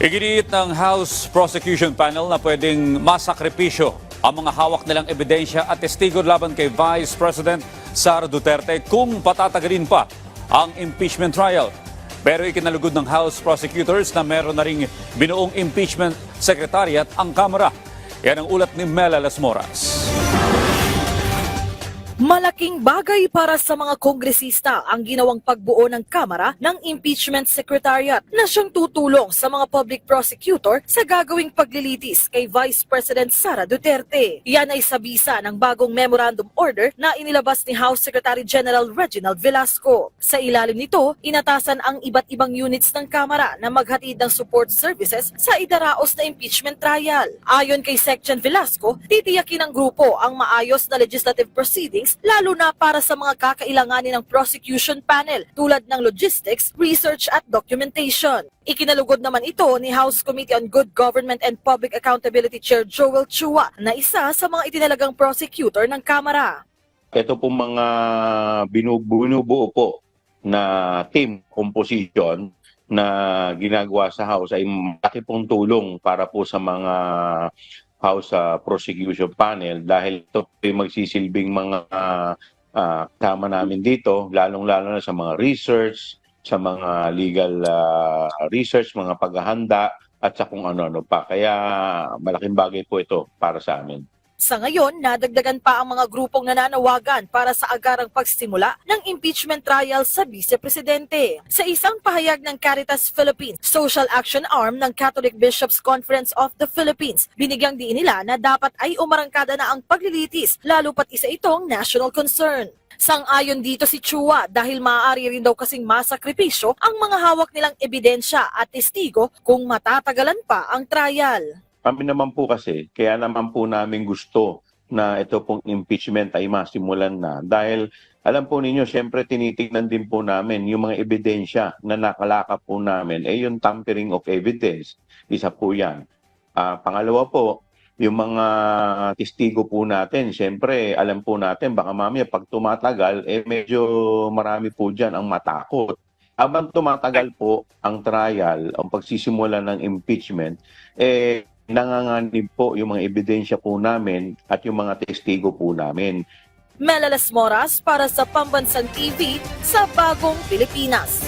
Iginiit ng House Prosecution Panel na pwedeng masakripisyo ang mga hawak nilang ebidensya at testigo laban kay Vice President Sara Duterte kung patatagalin pa ang impeachment trial. Pero ikinalugod ng House Prosecutors na meron na ring binuong impeachment secretariat ang Kamara. Yan ang ulat ni Mela Las Moras. Malaking bagay para sa mga kongresista ang ginawang pagbuo ng Kamara ng Impeachment Secretariat na siyang tutulong sa mga public prosecutor sa gagawing paglilitis kay Vice President Sara Duterte. Yan ay sa bisa ng bagong memorandum order na inilabas ni House Secretary General Reginald Velasco. Sa ilalim nito, inatasan ang iba't ibang units ng Kamara na maghatid ng support services sa idaraos na impeachment trial. Ayon kay Section Velasco, titiyakin ng grupo ang maayos na legislative proceedings lalo na para sa mga kakailanganin ng prosecution panel tulad ng logistics, research at documentation. Ikinalugod naman ito ni House Committee on Good Government and Public Accountability Chair Joel Chua na isa sa mga itinalagang prosecutor ng Kamara. Ito po mga binubuo po na team composition na ginagawa sa House ay malaki pong tulong para po sa mga House Prosecution Panel dahil ito ay magsisilbing mga kasama namin dito, lalong-lalo na sa mga research, sa mga legal research, mga paghahanda at sa kung ano-ano pa. Kaya malaking bagay po ito para sa amin. Sa ngayon, nadagdagan pa ang mga grupong nananawagan para sa agarang pagsimula ng impeachment trial sa Vice-Presidente. Sa isang pahayag ng Caritas Philippines, Social Action Arm ng Catholic Bishops Conference of the Philippines, binigyang diin nila na dapat ay umarangkada na ang paglilitis, lalo pat isa itong national concern. Sang-ayon dito si Chua dahil maaari rin daw kasing masakripisyo ang mga hawak nilang ebidensya at testigo kung matatagalan pa ang trial. Kami naman po kasi, kaya naman po namin gusto na ito pong impeachment ay masimulan na. Dahil alam po ninyo, siyempre tinitignan din po namin yung mga ebidensya na nakalakap po namin, yung tampering of evidence. Isa po yan. Pangalawa po, yung mga testigo po natin, siyempre alam po natin, baka mamaya pag tumatagal, medyo marami po dyan ang matakot. Habang tumatagal po ang trial, ang pagsisimula ng impeachment, nanganganib po yung mga ebidensya po namin at yung mga testigo po namin. Mela Las Moras para sa Pambansang TV sa Bagong Pilipinas.